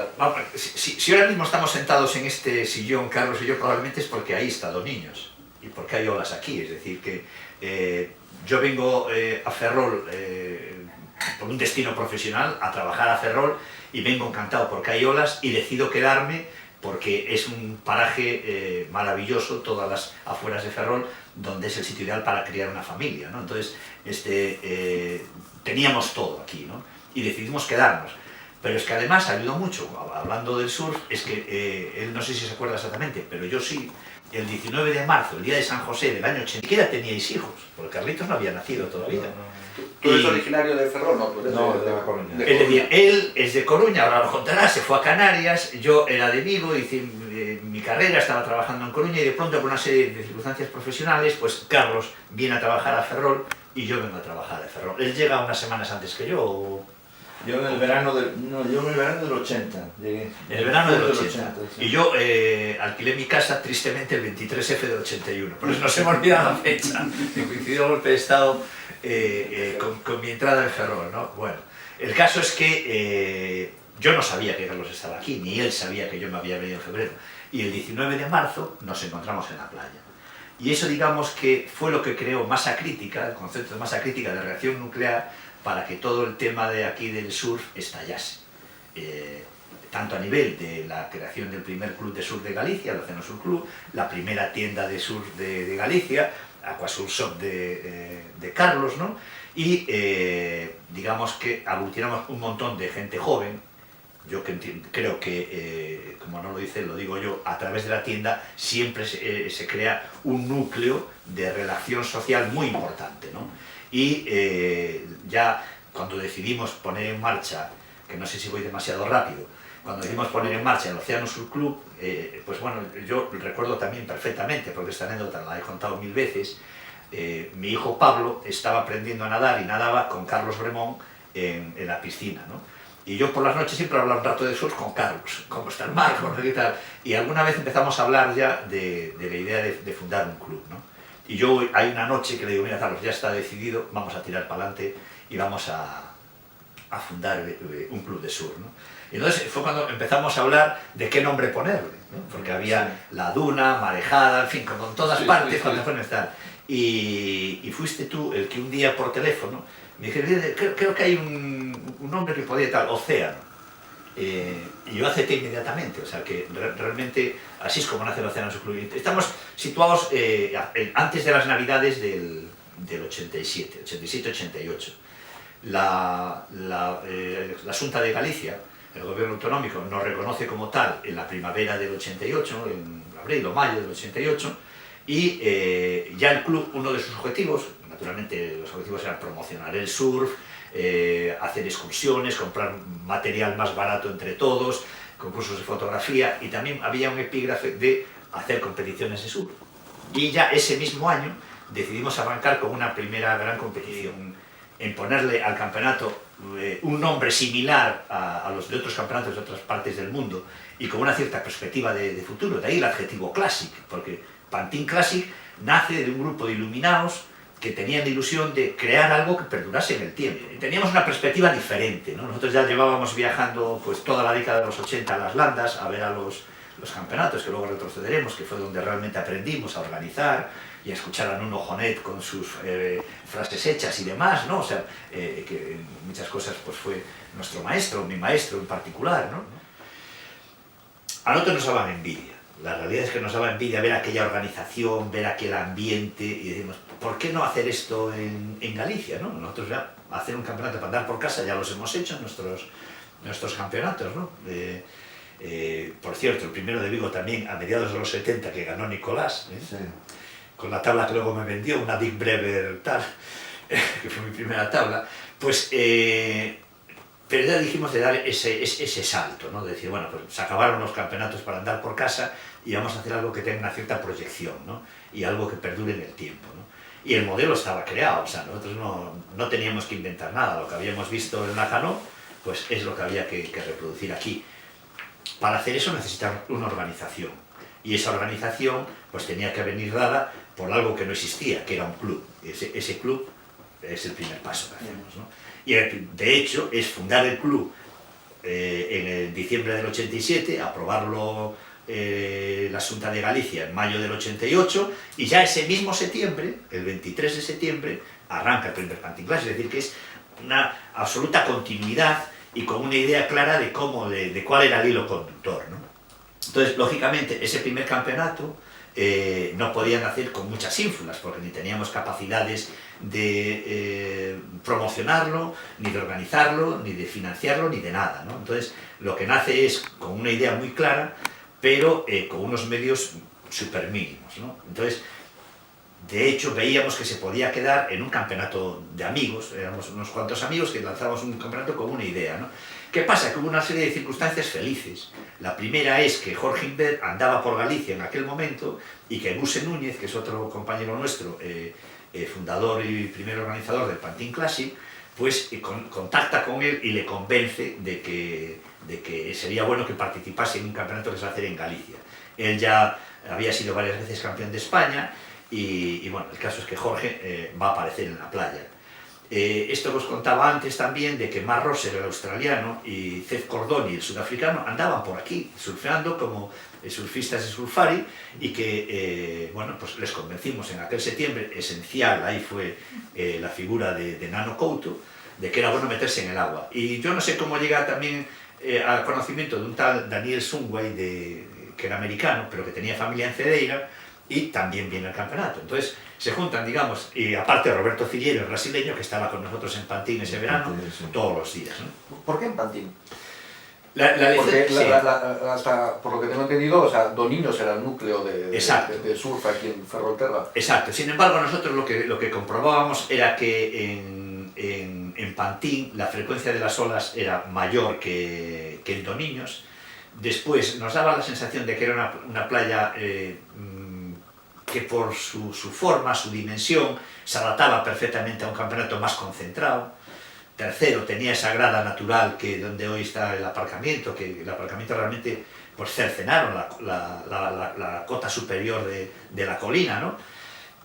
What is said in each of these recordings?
oportunidad. Si ahora mismo estamos sentados en este sillón, Carlos y yo, probablemente es porque ahí he estado niños y porque hay olas aquí. Es decir, que yo vengo a Ferrol por un destino profesional, a trabajar a Ferrol, y vengo encantado porque hay olas y decido quedarme porque es un paraje maravilloso, todas las afueras de Ferrol, donde es el sitio ideal para criar una familia, ¿no? Entonces, teníamos todo aquí, ¿no? Y decidimos quedarnos. Pero es que además ayudó mucho, hablando del surf, es que él no sé si se acuerda exactamente, pero yo sí, el 19 de marzo, el día de San José del año 80, ni siquiera teníais hijos, porque Carlitos no había nacido todavía. ¿Tú eres originario de Ferrol? No, tú eres de La Coruña. Es decir, él es de Coruña, ahora lo contará, se fue a Canarias, yo era de Vigo, hice mi carrera, estaba trabajando en Coruña y de pronto por una serie de circunstancias profesionales, pues Carlos viene a trabajar a Ferrol y yo vengo a trabajar a Ferrol. Él llega unas semanas antes que yo. Yo en el verano del 80 llegué. En el verano del 80. Sí. Y yo alquilé mi casa tristemente el 23F del 81, por eso no se me olvida la fecha, que coincidió el golpe de estado con mi entrada en Ferrol, ¿no? Bueno, el caso es que yo no sabía que Carlos estaba aquí, ni él sabía que yo me había venido en febrero. Y el 19 de marzo nos encontramos en la playa. Y eso, digamos, que fue lo que creó masa crítica, el concepto de masa crítica de reacción nuclear, para que todo el tema de aquí del surf estallase. Tanto a nivel de la creación del primer club de surf de Galicia, el Océano Surf Club, la primera tienda de surf de Galicia, Aquasur Shop de Carlos, ¿no? Y digamos que aglutinamos un montón de gente joven. Yo creo que, como no lo dice, lo digo yo, a través de la tienda siempre se crea un núcleo de relación social muy importante, ¿no? Y ya cuando decidimos poner en marcha, que no sé si voy demasiado rápido, cuando decidimos poner en marcha el Océano Surf Club, pues bueno, yo recuerdo también perfectamente, porque esta anécdota la he contado 1000 veces, mi hijo Pablo estaba aprendiendo a nadar y nadaba con Carlos Bremón en la piscina, ¿no? Y yo por las noches siempre hablaba un rato de surf con Carlos, cómo está el mar, qué tal. Y alguna vez empezamos a hablar ya de la idea de fundar un club, ¿no? Y yo hay una noche que le digo, mira Carlos, ya está decidido, vamos a tirar para adelante y vamos a fundar un club de surf, ¿no? Y entonces fue cuando empezamos a hablar de qué nombre ponerle, ¿no? Porque había La Duna, Marejada, en fin, como en todas partes cuando fueron a estar. Y fuiste tú el que un día por teléfono me dije, creo que hay un nombre que podría tal, Océano. Y yo acepté inmediatamente, o sea que realmente así es como nace el Océano Surf Club. Estamos situados antes de las Navidades del 87-88. La Xunta de Galicia, el gobierno autonómico, nos reconoce como tal en la primavera del 88, en abril o mayo del 88, y ya el club, uno de sus objetivos, naturalmente los objetivos eran promocionar el surf, hacer excursiones, comprar material más barato entre todos, concursos de fotografía, y también había un epígrafe de hacer competiciones de surf. Y ya ese mismo año decidimos arrancar con una primera gran competición, en ponerle al campeonato un nombre similar a los de otros campeonatos de otras partes del mundo y con una cierta perspectiva de futuro, de ahí el adjetivo Classic, porque Pantin Classic nace de un grupo de iluminados que tenían la ilusión de crear algo que perdurase en el tiempo. Teníamos una perspectiva diferente, ¿no? Nosotros ya llevábamos viajando pues toda la década de los 80 a las landas a ver a los campeonatos, que luego retrocederemos, que fue donde realmente aprendimos a organizar y a escuchar a Nuno Jonet con sus frases hechas y demás, ¿no? O sea, que en muchas cosas pues fue nuestro maestro, mi maestro en particular, ¿no? A nosotros nos daba envidia. La realidad es que nos daba envidia ver aquella organización, ver aquel ambiente y decimos, ¿por qué no hacer esto en Galicia, ¿no? Nosotros ya hacer un campeonato para andar por casa ya los hemos hecho, nuestros campeonatos, ¿no? Por cierto, el primero de Vigo también a mediados de los 70 que ganó Nicolás, Sí. Con la tabla que luego me vendió, una Dick Brever tal, que fue mi primera tabla, pues pero ya dijimos de dar ese salto, ¿no? De decir, bueno, pues se acabaron los campeonatos para andar por casa y vamos a hacer algo que tenga una cierta proyección, ¿no? Y algo que perdure en el tiempo, ¿no? Y el modelo estaba creado, o sea, nosotros no teníamos que inventar nada, lo que habíamos visto en Nájano, pues es lo que había que reproducir aquí. Para hacer eso necesitamos una organización, y esa organización pues tenía que venir dada por algo que no existía, que era un club. Ese club es el primer paso que hacemos, ¿no? Y de hecho es fundar el club en el diciembre del 87, aprobarlo la Xunta de Galicia en mayo del 88, y ya ese mismo septiembre, el 23 de septiembre, arranca el primer Pantin Classic, es decir, que es una absoluta continuidad y con una idea clara de cómo, de cuál era el hilo conductor, ¿no? Entonces, lógicamente, ese primer campeonato no podían hacer con muchas ínfulas, porque ni teníamos capacidades de promocionarlo, ni de organizarlo, ni de financiarlo, ni de nada, ¿no? Entonces, lo que nace es con una idea muy clara, pero con unos medios súper mínimos, ¿no? Entonces, de hecho, veíamos que se podía quedar en un campeonato de amigos, éramos unos cuantos amigos que lanzábamos un campeonato con una idea, ¿no? ¿Qué pasa? Que hubo una serie de circunstancias felices. La primera es que Jorge Inver andaba por Galicia en aquel momento y que Buse Núñez, que es otro compañero nuestro, fundador y primer organizador del Pantin Classic, pues contacta con él y le convence de que sería bueno que participase en un campeonato que se va a hacer en Galicia. Él ya había sido varias veces campeón de España y bueno, el caso es que Jorge va a aparecer en la playa. Esto que os contaba antes también de que Mark Rosser, el australiano, y Cef Cordoni, el sudafricano, andaban por aquí surfeando como surfistas de surfari y que, bueno, pues les convencimos en aquel septiembre, esencial, ahí fue la figura de Nano Couto, de que era bueno meterse en el agua. Y yo no sé cómo llega también al conocimiento de un tal Daniel Sungway, que era americano, pero que tenía familia en Cedeira, y también viene al campeonato. Entonces se juntan, digamos, y aparte Roberto Cillero, el brasileño, que estaba con nosotros en Pantin ese verano, todos los días, ¿no? ¿Por qué en Pantin? Porque sí. Hasta, por lo que tengo entendido, o sea, Doniños era el núcleo de surf aquí en Ferrolterra. Exacto. Sin embargo, nosotros lo que comprobábamos era que en Pantin la frecuencia de las olas era mayor que en Doniños. Después nos daba la sensación de que era una playa que por su forma, su dimensión, se adaptaba perfectamente a un campeonato más concentrado. Tercero, tenía esa grada natural que donde hoy está el aparcamiento, que el aparcamiento realmente pues cercenaron la cota superior de la colina, ¿no?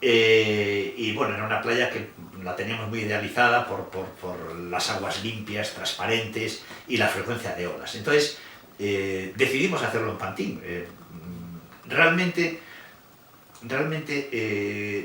Y bueno, era una playa que la teníamos muy idealizada por las aguas limpias, transparentes y la frecuencia de olas. Entonces, decidimos hacerlo en Pantin. Realmente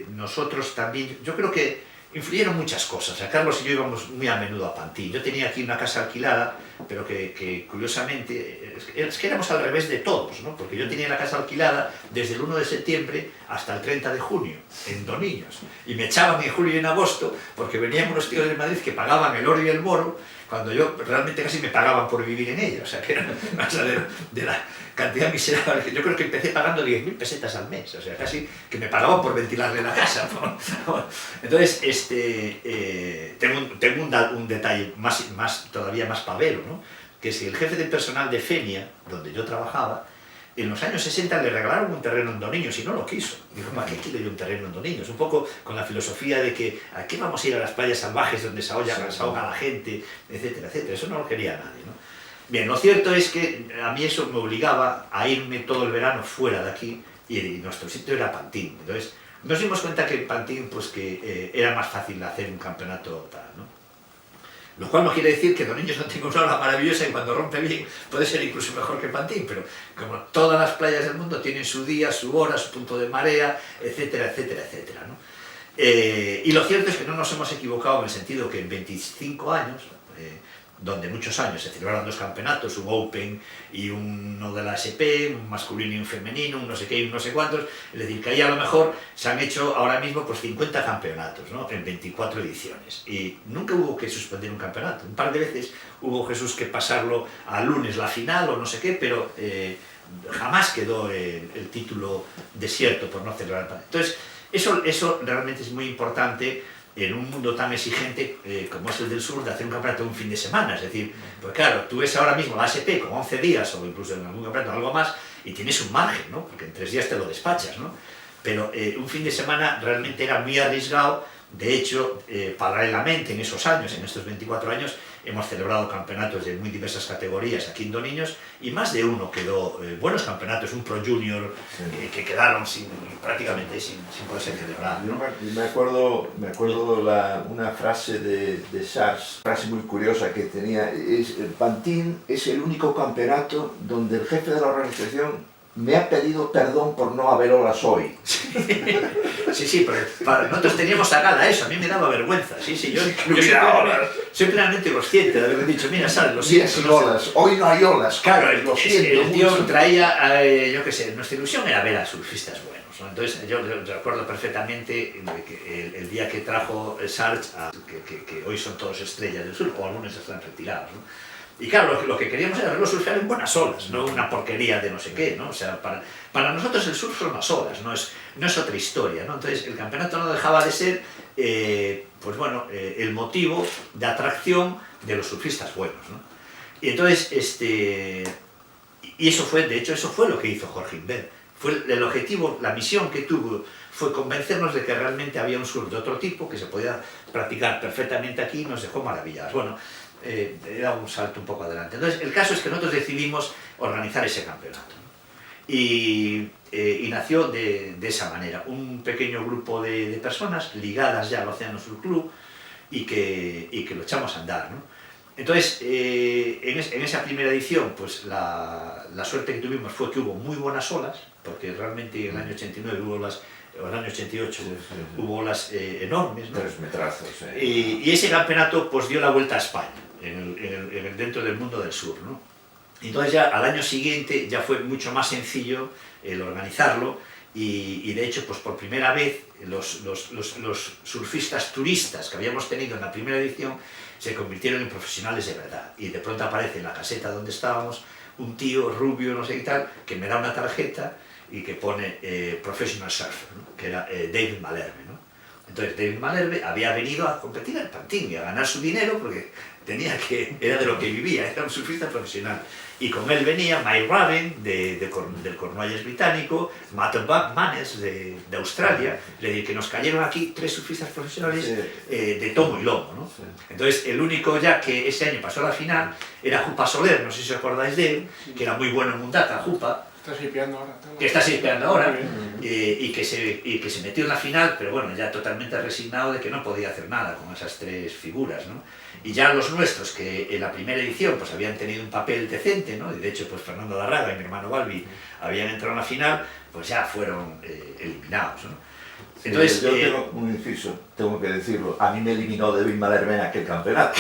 nosotros también, yo creo que influyeron muchas cosas. A Carlos y yo íbamos muy a menudo a Pantin. Yo tenía aquí una casa alquilada, pero que curiosamente, es que éramos al revés de todos, ¿no? Porque yo tenía la casa alquilada desde el 1 de septiembre hasta el 30 de junio, en Doniños. Y me echaban en julio y en agosto, porque venían unos tíos de Madrid que pagaban el oro y el moro, cuando yo realmente casi me pagaban por vivir en ella. O sea, que era de la cantidad miserable, que yo creo que empecé pagando 10.000 pesetas al mes, o sea, casi que me pagaban por ventilarle la casa, ¿no? Entonces, tengo un detalle todavía más pavero, ¿no? Que si el jefe de personal de Fenia, donde yo trabajaba, en los años 60 le regalaron un terreno en Doniños y no lo quiso. Dijo, ¿para qué quiero yo un terreno en Doniños? Un poco con la filosofía de que ¿a qué vamos a ir a las playas salvajes donde se ahoga la gente, etcétera, etcétera? Eso no lo quería nadie, ¿no? Bien, lo cierto es que a mí eso me obligaba a irme todo el verano fuera de aquí y nuestro sitio era Pantin. Entonces nos dimos cuenta que en Pantin pues, era más fácil hacer un campeonato tal, ¿no? Lo cual no quiere decir que Doniños no tenga una ola maravillosa y cuando rompe bien puede ser incluso mejor que Pantin, pero como todas las playas del mundo tienen su día, su hora, su punto de marea, etcétera, etcétera, etcétera, ¿no? Y lo cierto es que no nos hemos equivocado en el sentido que en 25 años, donde muchos años se celebraron dos campeonatos, un Open y uno de la SP, un masculino y un femenino, un no sé qué y un no sé cuántos, es decir, que ahí a lo mejor se han hecho ahora mismo pues 50 campeonatos, ¿no? En 24 ediciones, y nunca hubo que suspender un campeonato. Un par de veces hubo, Jesús, que pasarlo a lunes la final o no sé qué, pero jamás quedó el título desierto por no celebrar el campeonato. Entonces, eso realmente es muy importante en un mundo tan exigente como es el del sur, de hacer un campeonato un fin de semana. Es decir, pues claro, tú ves ahora mismo la ASP con 11 días o incluso en algún campeonato algo más y tienes un margen, ¿no? Porque en 3 días te lo despachas, ¿no? Pero un fin de semana realmente era muy arriesgado. De hecho, paralelamente en esos años, en estos 24 años, hemos celebrado campeonatos de muy diversas categorías aquí en Doniños y más de uno quedó, buenos campeonatos, un Pro Junior que quedaron prácticamente sin poderse celebrar, ¿no? Me acuerdo una frase de Sars, frase muy curiosa que tenía, Pantin es el único campeonato donde el jefe de la organización me ha pedido perdón por no haber olas hoy. Sí, pero nosotros teníamos a gala eso, a mí me daba vergüenza. Sí, yo soy plenamente consciente de haberle dicho, mira, Sal, lo siento. Sin olas, hoy no hay olas. Claro, el tío traía, yo qué sé, nuestra ilusión era ver a surfistas buenos, ¿no? Entonces yo recuerdo perfectamente que el día que trajo Sarge, que hoy son todos estrellas del surf, o algunos están retirados, ¿no? Y claro, lo que queríamos era verlo surfear en buenas olas, no una porquería de no sé qué, ¿no? O sea, para nosotros el surf son las olas, no es otra historia, ¿no? Entonces el campeonato no dejaba de ser, pues bueno, el motivo de atracción de los surfistas buenos, ¿no? Y entonces, y eso fue, de hecho, eso fue lo que hizo Jorge Inver. Fue el objetivo, la misión que tuvo fue convencernos de que realmente había un surf de otro tipo que se podía practicar perfectamente aquí y nos dejó maravillados. Bueno, era un salto un poco adelante. Entonces, el caso es que nosotros decidimos organizar ese campeonato, ¿no? Y nació de esa manera, un pequeño grupo de personas ligadas ya al Océano Surf Club y que lo echamos a andar, ¿no? Entonces, en esa primera edición, pues la suerte que tuvimos fue que hubo muy buenas olas, porque realmente en el año 89 hubo olas, o en el año 88 hubo olas enormes, ¿no? 3 metrazos. Y ese campeonato pues dio la vuelta a España, dentro del mundo del surf, ¿no? Entonces ya al año siguiente ya fue mucho más sencillo el organizarlo y de hecho pues por primera vez los surfistas turistas que habíamos tenido en la primera edición se convirtieron en profesionales de verdad y de pronto aparece en la caseta donde estábamos un tío rubio, no sé qué tal, que me da una tarjeta y que pone Professional Surfer, ¿no? Que era David Malherbe, ¿no? Entonces David Malherbe había venido a competir en Pantin y a ganar su dinero porque era de lo que vivía, era un surfista profesional. Y con él venía Mike Raven del Cornualles británico, Matt Manes de Australia, es decir, que nos cayeron aquí 3 surfistas profesionales de tomo y lomo, ¿no? Sí. Entonces el único ya que ese año pasó a la final era Jupa Soler, no sé si os acordáis de él, que era muy bueno en Mundaka, Jupa. Que está shipeando ahora y que se metió en la final, pero bueno, ya totalmente resignado de que no podía hacer nada con esas 3 figuras, ¿no? Y ya los nuestros, que en la primera edición pues habían tenido un papel decente, ¿no? Y de hecho pues Fernando Larraga y mi hermano Balbi habían entrado en la final, pues ya fueron eliminados, ¿no? Entonces, yo tengo un inciso, tengo que decirlo, a mí me eliminó David Malherbe en aquel campeonato.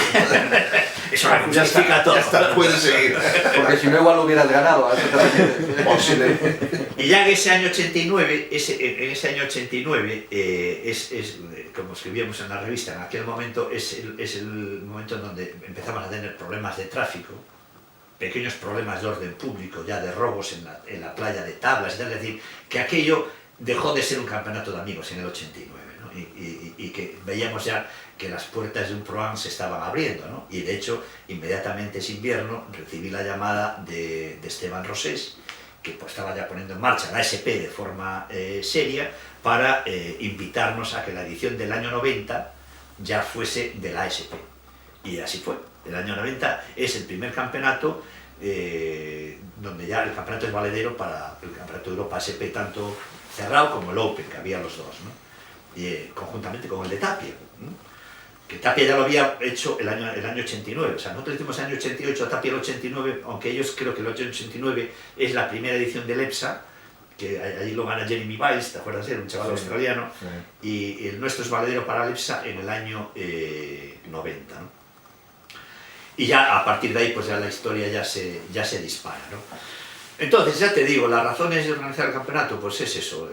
Eso lo justifica todo. Ya está, puede seguir. Porque si no igual lo hubieras ganado. Y ya en ese año 89, como escribíamos en la revista, en aquel momento es el momento en donde empezamos a tener problemas de tráfico, pequeños problemas de orden público, ya de robos en la playa de Tablas, es decir, que aquello dejó de ser un campeonato de amigos en el 89, ¿no? Y que veíamos ya que las puertas de un Pro-Am se estaban abriendo, ¿no? Y de hecho, inmediatamente ese invierno recibí la llamada de Esteban Rosés, que pues estaba ya poniendo en marcha la ASP de forma seria para invitarnos a que la edición del año 90 ya fuese de la ASP. Y así fue. El año 90 es el primer campeonato donde ya el campeonato es valedero para el campeonato de Europa ASP, tanto cerrado como el Open, que había los dos, ¿no? Y conjuntamente con el de Tapia, ¿no? Que Tapia ya lo había hecho el año 89, o sea, nosotros hicimos el año 88, Tapia el 89, aunque ellos creo que el 89 es la primera edición del EPSA, que allí lo gana Jeremy Weiss, ¿te acuerdas de él? Un chaval australiano, y el nuestro es valedero para el EPSA en el año 90, ¿no? Y ya a partir de ahí, pues ya la historia ya se dispara, ¿no? Entonces, ya te digo, las razones de organizar el campeonato, pues es eso,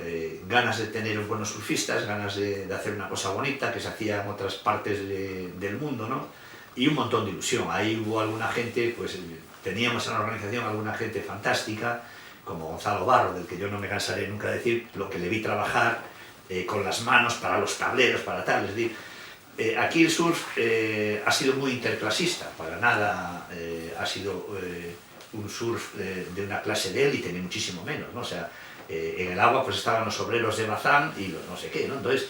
ganas de tener buenos surfistas, ganas de hacer una cosa bonita que se hacía en otras partes del mundo, ¿no? Y un montón de ilusión. Ahí hubo alguna gente, pues teníamos en la organización alguna gente fantástica, como Gonzalo Barro, del que yo no me cansaré nunca de decir, lo que le vi trabajar con las manos para los tableros, para tal, es decir, aquí el surf ha sido muy interclasista, para nada ha sido un surf de una clase de élite, ni muchísimo menos, ¿no? O sea, en el agua pues estaban los obreros de Bazán y los no sé qué, ¿no? Entonces,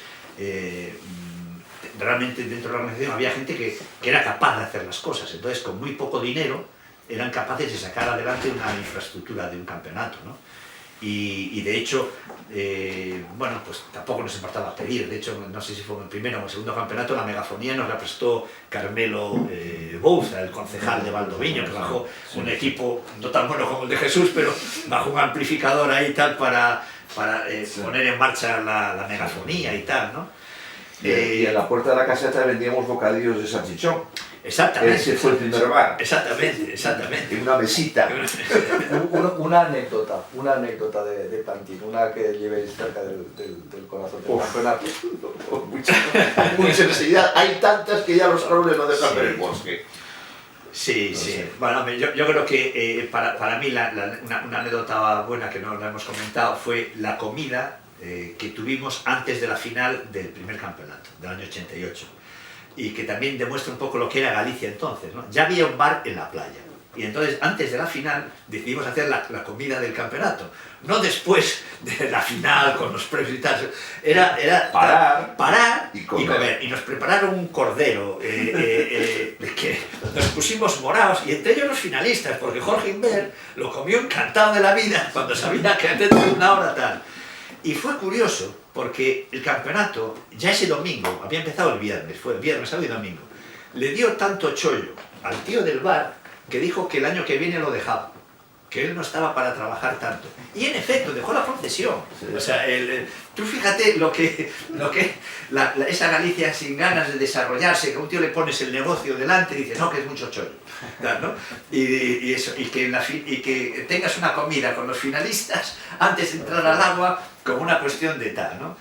realmente dentro de la organización había gente que era capaz de hacer las cosas, entonces con muy poco dinero eran capaces de sacar adelante una infraestructura de un campeonato, ¿no? Y de hecho, bueno, pues tampoco nos importaba pedir. De hecho, no sé si fue en el primero o el segundo campeonato, la megafonía nos la prestó Carmelo Bouza, el concejal de Valdoviño, que bajó un equipo no tan bueno como el de Jesús, pero bajó un amplificador ahí y tal para poner en marcha la megafonía y tal, ¿no? Y en la puerta de la caseta vendíamos bocadillos de salchichón. Exactamente. Ese fue el primer bar. Exactamente, exactamente. En una mesita. Una anécdota de Pantin, una que llevéis cerca del corazón del campeonato. Mucha necesidad. Hay tantas que ya los árboles no dejan ver el bosque. Sí, No sí. sé. Bueno, yo creo que para mí una anécdota buena que no la hemos comentado fue la comida que tuvimos antes de la final del primer campeonato, del año 88. Y que también demuestra un poco lo que era Galicia entonces, ¿no? Ya había un bar en la playa. Y entonces, antes de la final, decidimos hacer la comida del campeonato. No después de la final, con los premios y tal. Era parar y comer. Y nos prepararon un cordero, que nos pusimos morados, y entre ellos los finalistas, porque Jorge Inver lo comió encantado de la vida, cuando sabía que dentro de una hora tal. Y fue curioso, porque el campeonato, ya ese domingo, había empezado el viernes, fue viernes, sábado y domingo, le dio tanto chollo al tío del bar que dijo que el año que viene lo dejaba, que él no estaba para trabajar tanto. Y en efecto, dejó la concesión. Sí. O sea, tú fíjate esa Galicia sin ganas de desarrollarse, que a un tío le pones el negocio delante y dice, no, que es mucho chollo, ¿no? Y que tengas una comida con los finalistas antes de entrar al agua, como una cuestión de tal, ¿no?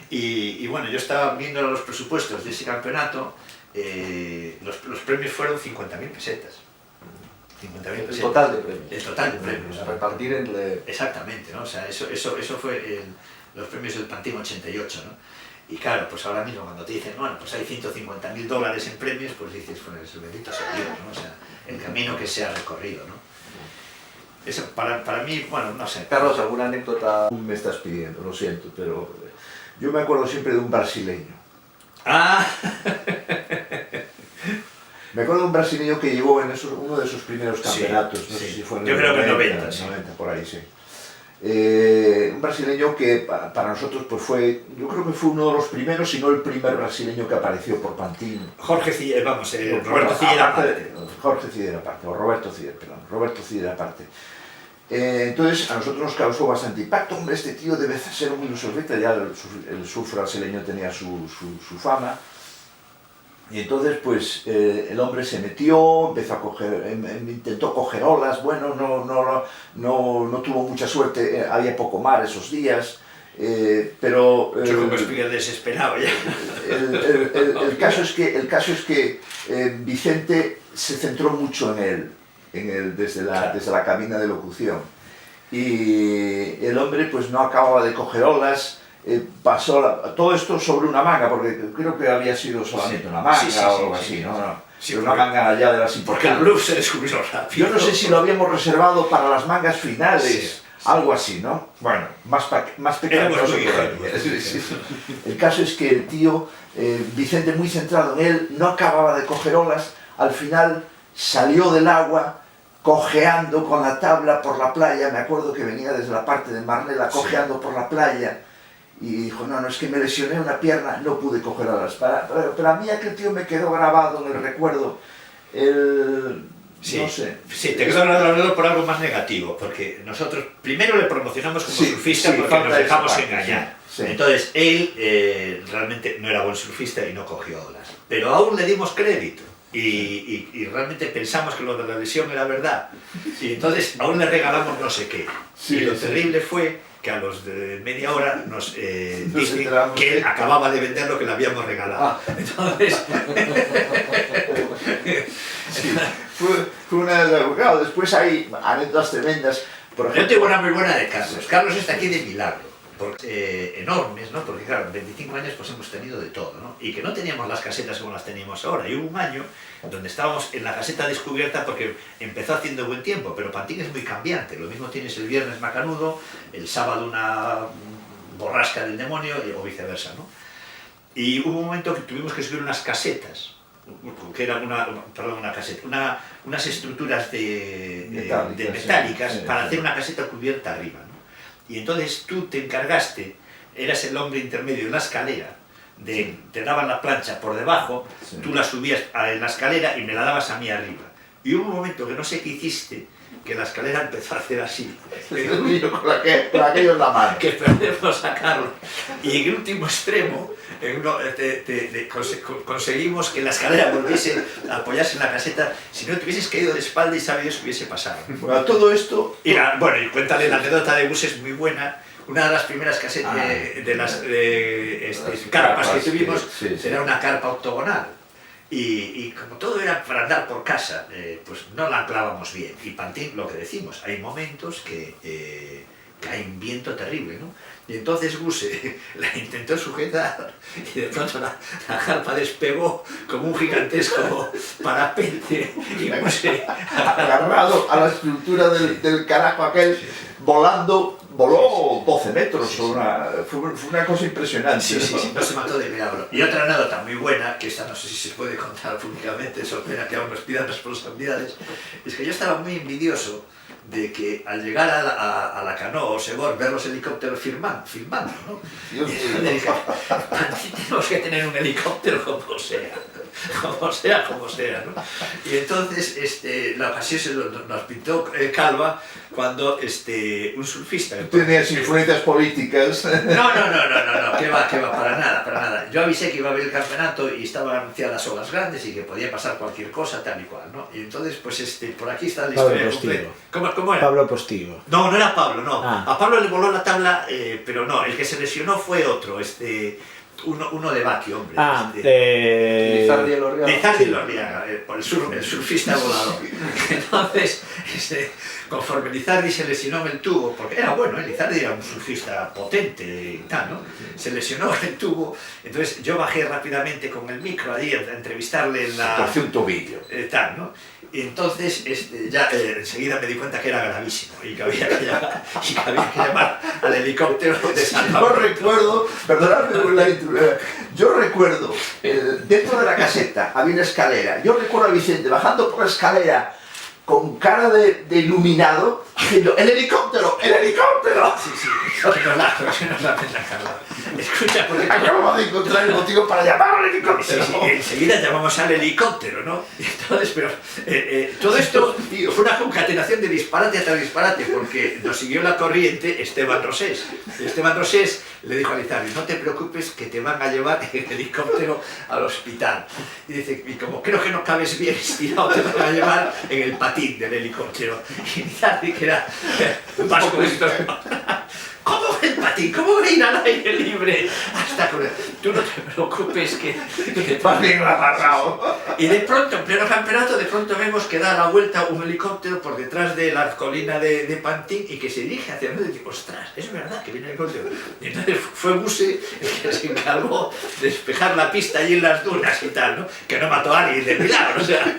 Y bueno, yo estaba viendo los presupuestos de ese campeonato, los premios fueron 50.000 pesetas. 50.000 pesetas. El total de premios. El total de premios. A repartir entre... Exactamente, ¿no? O sea, eso fue los premios del Pantin 88, ¿no? Y claro, pues ahora mismo cuando te dicen, bueno, pues hay $150.000 en premios, pues dices, pues el bendito sea Dios, ¿no? O sea, el camino que se ha recorrido, ¿no? Eso para mí, bueno, no sé. Carlos, ¿alguna anécdota? Me estás pidiendo, lo siento, pero yo me acuerdo siempre de un brasileño. ¡Ah! Me acuerdo de un brasileño que llegó en uno de sus primeros campeonatos, sí, no sé si fue en yo el creo 90, que en 90, sí. 90, por ahí, sí. Un brasileño que para nosotros pues fue, yo creo que fue uno de los primeros, si no el primer brasileño que apareció por Pantin. Roberto Ciller aparte. Jorge Ciller aparte, o Roberto Ciller, perdón, Roberto Ciller aparte. Entonces a nosotros nos causó bastante impacto, hombre, este tío debe ser un surfista, ya el surf brasileño tenía su fama. Y entonces pues el hombre se metió, empezó a coger, intentó coger olas, bueno, no tuvo mucha suerte, había poco mar esos días, pero... Yo como expliqué desesperado ya. El caso es que Vicente se centró mucho en él desde la cabina de locución. Y el hombre pues no acababa de coger olas, pasó todo esto sobre una manga, porque creo que había sido solamente una manga o algo así, ¿no? Sí, una manga allá de las importantes. Porque el blues se descubrió rápido. Yo no sé si lo habíamos reservado para las mangas finales, algo así, ¿no? Bueno, más pequeño. El caso es que el tío, Vicente muy centrado en él, no acababa de coger olas, al final salió del agua, cojeando con la tabla por la playa, me acuerdo que venía desde la parte de Marnela, cojeando por la playa, y dijo, no, es que me lesioné una pierna, no pude coger olas. Pero a mí aquel tío me quedó grabado en el recuerdo, no sé. Sí, te quedó grabado por algo más negativo, porque nosotros primero le promocionamos como surfista porque nos dejamos engañar. Sí. Entonces él realmente no era buen surfista y no cogió olas, pero aún le dimos crédito. Y realmente pensamos que lo de la lesión era verdad, y entonces aún le regalamos no sé qué. Y lo terrible fue que a los de media hora nos dije que él acababa de vender lo que le habíamos regalado. Entonces... fue una de las... Claro, después hay anécdotas tremendas. Por ejemplo, yo tengo una muy buena de Carlos. Carlos está aquí de milagro. Enormes, ¿no? Porque claro, en 25 años pues hemos tenido de todo, ¿no? Y que no teníamos las casetas como las teníamos ahora. Y hubo un año donde estábamos en la caseta descubierta porque empezó haciendo buen tiempo, pero Pantin es muy cambiante. Lo mismo tienes el viernes macanudo, el sábado una borrasca del demonio o viceversa, ¿no? Y hubo un momento que tuvimos que subir unas casetas, que eran unas estructuras metálicas para hacer una caseta cubierta arriba, ¿no? Y entonces tú te encargaste, eras el hombre intermedio en la escalera, te daban la plancha por debajo, tú la subías en la escalera y me la dabas a mí arriba. Y hubo un momento que no sé qué hiciste, que la escalera empezó a hacer así. Con aquello en la mano. Que perdemos a Carlos. Y en el último extremo conseguimos que la escalera volviese a apoyarse en la caseta. Si no te hubieses caído de espalda y sabe Dios que hubiese pasado. Bueno, todo esto... Y y cuéntale, la anécdota de Gus es muy buena. Una de las primeras casetas de las carpas que tuvimos era una carpa octogonal. Y como todo era para andar por casa, pues no la anclábamos bien. Y Pantín, lo que decimos, hay momentos que hay un viento terrible, ¿no? Y entonces Gus la intentó sujetar y de pronto la carpa despegó como un gigantesco parapente y Gus agarrado a la estructura del carajo aquel, voló 12 metros, fue una cosa impresionante. Sí, no se mató de milagro. Y otra anécdota muy buena, que esta no sé si se puede contar públicamente, es pena que aún nos pidan responsabilidades, es que yo estaba muy envidioso de que al llegar a la Canoa o Segor, ver los helicópteros filmando, ¿no? Y le dije, tenemos que tener un helicóptero como sea, ¿no? Y entonces la ocasión nos pintó Calva cuando un surfista... ¿Tenías influencias políticas? No, que va, para nada. Yo avisé que iba a haber el campeonato y estaban anunciadas las olas grandes y que podía pasar cualquier cosa, tal y cual, ¿no? Y entonces, pues por aquí está la historia completa. ¿Cómo era? Pablo Postigo. No, no era Pablo, no. Ah. A Pablo le voló la tabla, pero no, el que se lesionó fue otro, uno de Baquio, hombre. Lizardi Elorriaga. Lizardi Elorriaga, el surfista volador. Entonces, conforme Lizardi se lesionó en el tubo, porque era bueno, Lizardi era un surfista potente y tal, ¿no? Se lesionó en el tubo, entonces yo bajé rápidamente con el micro allí a entrevistarle en la... Torció un tobillo. Tal, ¿no? Y entonces ya enseguida me di cuenta que era gravísimo y que había que llamar al helicóptero de salvamento. Yo recuerdo, perdonadme yo recuerdo, dentro de la caseta había una escalera, yo recuerdo a Vicente bajando por la escalera con cara de iluminado, diciendo, ¡el helicóptero! ¡El helicóptero! Sí, que nos la pena, Carlos. Escucha, porque... Acabamos de encontrar el motivo para llamar al helicóptero. Sí, enseguida llamamos al helicóptero, ¿no? Y entonces, pero todo esto fue una concatenación de disparate tras disparate, porque nos siguió la corriente Esteban Rosés. Esteban Rosés le dijo a Lizardi, no te preocupes que te van a llevar en helicóptero al hospital. Y dice, y como creo que no cabes bien estirado, te van a llevar en el patín del helicóptero. Y Lizardi, que era más compositor, ¿cómo el patín? ¿Cómo va a ir al aire libre? Hasta con... Tú no te preocupes que Vas bien amarrado. Y de pronto, en pleno campeonato, de pronto vemos que da la vuelta un helicóptero por detrás de la colina de Pantín y que se dirige hacia nosotros y digo, ostras, es verdad que viene el helicóptero. Y entonces fue Buse el que se encargó de despejar la pista allí en las dunas y tal, ¿no? Que no mató a alguien de milagro, o sea...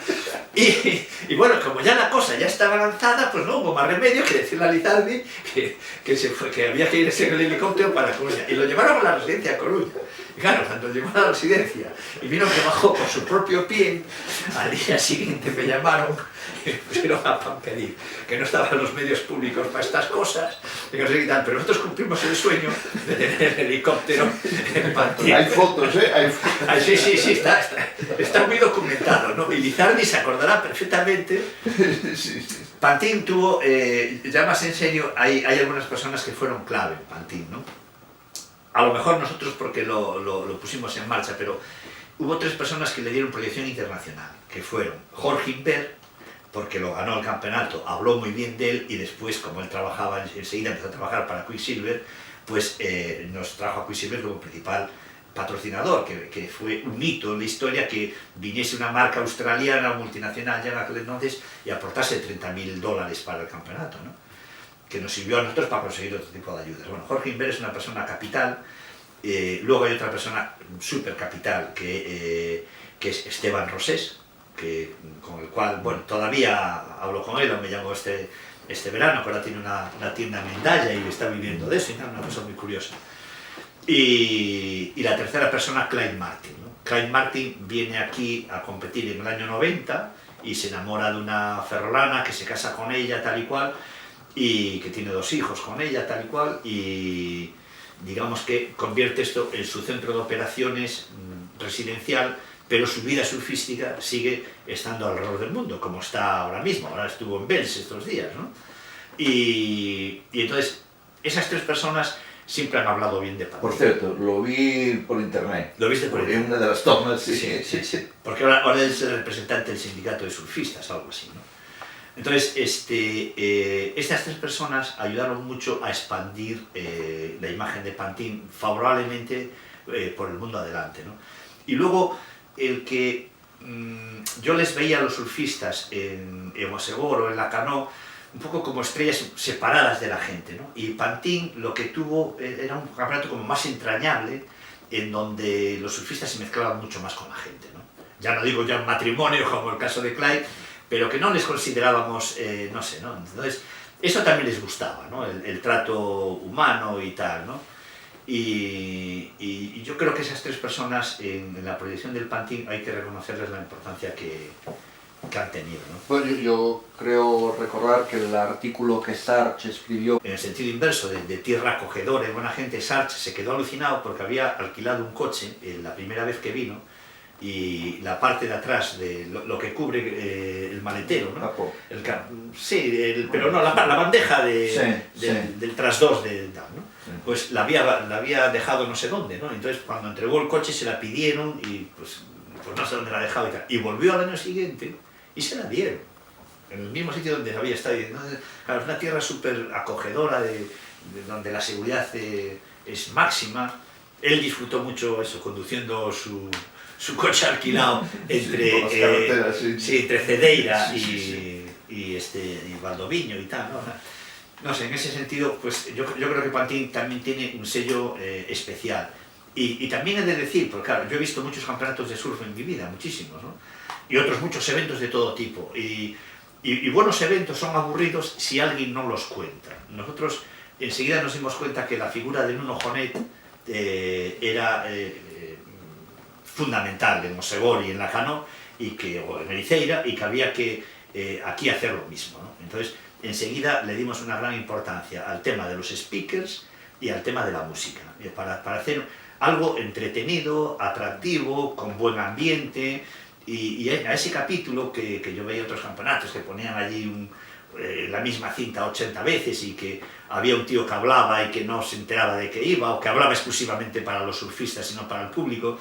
Y bueno, como ya la cosa ya estaba lanzada, pues no hubo más remedio que decirle a Lizardi que había que irse en el helicóptero para Coruña. Y lo llevaron a la residencia de Coruña. Y claro, cuando llegó a la residencia y vino que bajó por su propio pie, al día siguiente me llamaron y me pusieron a pedir que no estaban los medios públicos para estas cosas, y no sé qué tal, pero nosotros cumplimos el sueño de tener el helicóptero en Pantín. Hay fotos, ¿eh? Sí, está muy documentado, ¿no? Y Lizardi se acordará perfectamente. Sí. Pantín tuvo, ya más en serio, hay algunas personas que fueron clave en Pantín, ¿no? A lo mejor nosotros porque lo pusimos en marcha, pero hubo 3 personas que le dieron proyección internacional, que fueron Jorge Inver, porque lo ganó el campeonato, habló muy bien de él y después, como él trabajaba, enseguida empezó a trabajar para Quicksilver, pues nos trajo a Quicksilver como principal patrocinador, que fue un hito en la historia que viniese una marca australiana multinacional ya en aquel entonces y aportase $30.000 para el campeonato, ¿no? Que nos sirvió a nosotros para conseguir otro tipo de ayudas. Bueno, Jorge Inver es una persona capital, luego hay otra persona súper capital que es Esteban Rosés, con el cual, bueno, todavía hablo con él, me llamó este verano, que ahora tiene una tienda en Mendalla y está viviendo de eso y tal, una cosa muy curiosa. Y la tercera persona, Clyde Martin, ¿no? Clyde Martin viene aquí a competir en el año 90 y se enamora de una ferrolana que se casa con ella tal y cual, y que tiene 2 hijos con ella tal y cual, y digamos que convierte esto en su centro de operaciones residencial, pero su vida surfística sigue estando alrededor del mundo, como está ahora mismo. Ahora estuvo en Bells estos días, ¿no? Y entonces, esas 3 personas siempre han hablado bien de Pantin. Por cierto, lo vi por internet. ¿Lo viste por En una de las tomas, sí. Sí. Porque ahora es el representante del sindicato de surfistas, algo así, ¿no? Entonces, estas 3 personas ayudaron mucho a expandir la imagen de Pantin favorablemente por el mundo adelante, ¿no? Y luego, el que yo les veía a los surfistas en Osegoro, en la Canoa, un poco como estrellas separadas de la gente, ¿no? Y Pantin lo que tuvo era un campeonato como más entrañable, en donde los surfistas se mezclaban mucho más con la gente, ¿no? Ya no digo ya un matrimonio como el caso de Clyde, pero que no les considerábamos, no sé, ¿no? Entonces, eso también les gustaba, ¿no? El trato humano y tal, ¿no? Y yo creo que esas 3 personas en la proyección del Pantin hay que reconocerles la importancia que han tenido, ¿no? Bueno, yo creo recordar que el artículo que Sarch escribió... En el sentido inverso, de tierra acogedora y buena gente, Sarch se quedó alucinado porque había alquilado un coche la primera vez que vino, y la parte de atrás de lo que cubre el maletero, ¿no? Pero no, la bandeja del trasdos ¿no? Pues la había dejado no sé dónde, ¿no? Entonces cuando entregó el coche se la pidieron y pues no sé dónde la ha dejado y tal. Y volvió al año siguiente y se la dieron, en el mismo sitio donde había estado. Entonces, claro, es una tierra súper acogedora, donde la seguridad es máxima. Él disfrutó mucho eso, conduciendo su coche alquilado entre Cedeira y Valdoviño y tal, ¿no? No sé, en ese sentido, pues yo creo que Pantin también tiene un sello especial. Y también he de decir, porque claro, yo he visto muchos campeonatos de surf en mi vida, muchísimos, ¿no? Y otros muchos eventos de todo tipo. Y buenos eventos son aburridos si alguien no los cuenta. Nosotros enseguida nos dimos cuenta que la figura de Nuno Jonet era fundamental en Osegor y en la Canoa, o en Ericeira, y que había que aquí hacer lo mismo, ¿no? Entonces, enseguida le dimos una gran importancia al tema de los speakers y al tema de la música, para hacer algo entretenido, atractivo, con buen ambiente, y a ese capítulo que yo veía otros campeonatos que ponían allí la misma cinta 80 veces y que había un tío que hablaba y que no se enteraba de qué iba, o que hablaba exclusivamente para los surfistas y no para el público.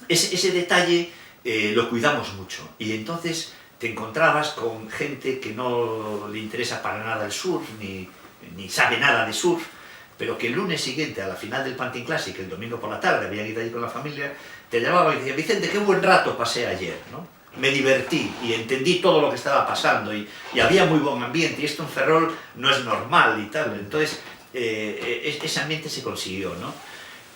Ese detalle lo cuidamos mucho, y entonces te encontrabas con gente que no le interesa para nada el surf, ni sabe nada de surf, pero que el lunes siguiente, a la final del Pantin Classic, el domingo por la tarde, habían ido allí con la familia, te llamaba y decía: Vicente, qué buen rato pasé ayer, ¿no? Me divertí y entendí todo lo que estaba pasando, y había muy buen ambiente, y esto en Ferrol no es normal y tal. Entonces, ese ambiente se consiguió, ¿no?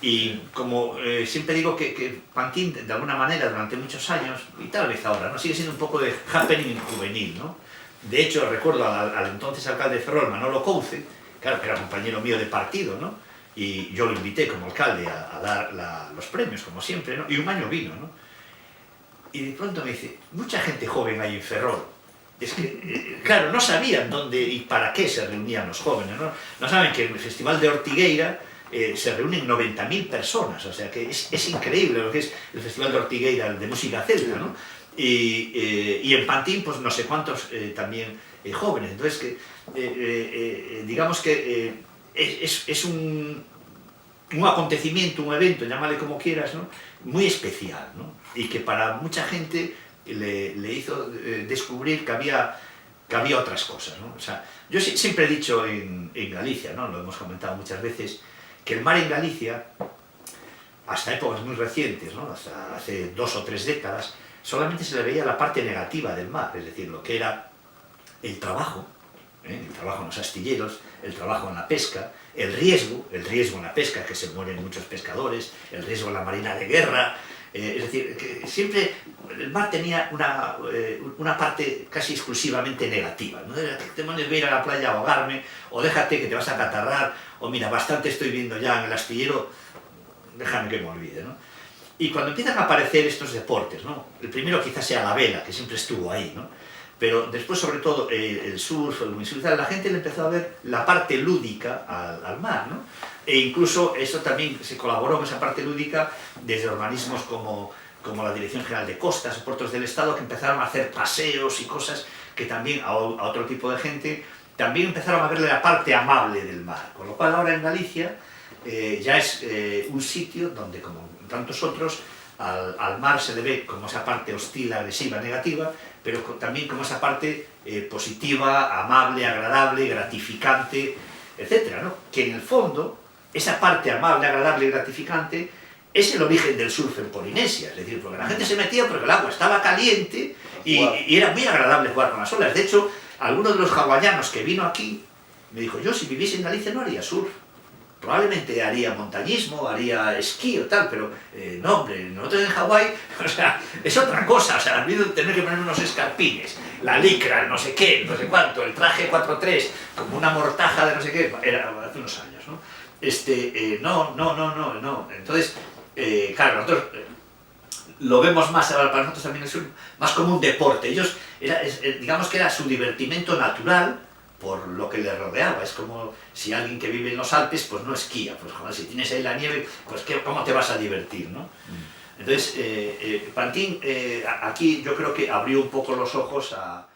Y como siempre digo que Pantin, de alguna manera, durante muchos años, y tal vez ahora, ¿no?, sigue siendo un poco de happening juvenil, ¿no? De hecho, recuerdo al entonces alcalde de Ferrol, Manolo Couce, claro, que era compañero mío de partido, ¿no? Y yo lo invité como alcalde a dar los premios, como siempre, ¿no? Y un año vino, ¿no? Y de pronto me dice: mucha gente joven hay en Ferrol. Es que, claro, no sabían dónde y para qué se reunían los jóvenes, ¿no? No saben que en el Festival de Ortigueira se reúnen 90.000 personas, o sea que es increíble lo que es el Festival de Ortigueira, el de música celta, ¿no? Y en Pantin, pues no sé cuántos también jóvenes. Entonces, digamos que es un acontecimiento, un evento, llámale como quieras, ¿no?, muy especial, ¿no? Y que para mucha gente le hizo descubrir que había otras cosas, ¿no? O sea, yo siempre he dicho en Galicia, ¿no?, lo hemos comentado muchas veces, que el mar en Galicia, hasta épocas muy recientes, ¿no?, hasta hace 2 o 3 décadas, solamente se le veía la parte negativa del mar, es decir, lo que era el trabajo en los astilleros, el trabajo en la pesca, el riesgo en la pesca, que se mueren muchos pescadores, el riesgo en la marina de guerra, Es decir, que siempre el mar tenía una parte casi exclusivamente negativa, ¿no? Demonios, voy a ir a la playa a ahogarme, o déjate que te vas a catarrar, o mira, bastante estoy viendo ya en el astillero, déjame que me olvide, ¿no? Y cuando empiezan a aparecer estos deportes, ¿no? El primero quizás sea la vela, que siempre estuvo ahí, ¿no? Pero después, sobre todo, el surf, el windsurf, la gente le empezó a ver la parte lúdica al mar, ¿no? E incluso eso también se colaboró con esa parte lúdica desde organismos como la Dirección General de Costas o Puertos del Estado, que empezaron a hacer paseos y cosas que también a otro tipo de gente también empezaron a verle la parte amable del mar. Con lo cual ahora en Galicia ya es un sitio donde, como en tantos otros, al mar se le ve como esa parte hostil, agresiva, negativa, pero también como esa parte positiva, amable, agradable, gratificante, etc., ¿no? Que en el fondo, esa parte amable, agradable y gratificante es el origen del surf en Polinesia, es decir, porque la gente se metía porque el agua estaba caliente y era muy agradable jugar con las olas. De hecho, alguno de los hawaianos que vino aquí me dijo, yo si viviese en Galicia no haría surf, probablemente haría montañismo, haría esquí o tal, pero no, hombre, nosotros en Hawái, o sea, es otra cosa, o sea, olvido tener que poner unos escarpines, la licra, no sé qué, no sé cuánto, el traje 4-3, como una mortaja de no sé qué, era hace unos años, ¿no? No. Entonces, claro, nosotros lo vemos más, para nosotros también es más como un deporte. Ellos, digamos que era su divertimento natural por lo que le rodeaba. Es como si alguien que vive en los Alpes pues no esquía, pues joder, si tienes ahí la nieve, pues ¿cómo te vas a divertir, no? Entonces, Pantin aquí yo creo que abrió un poco los ojos a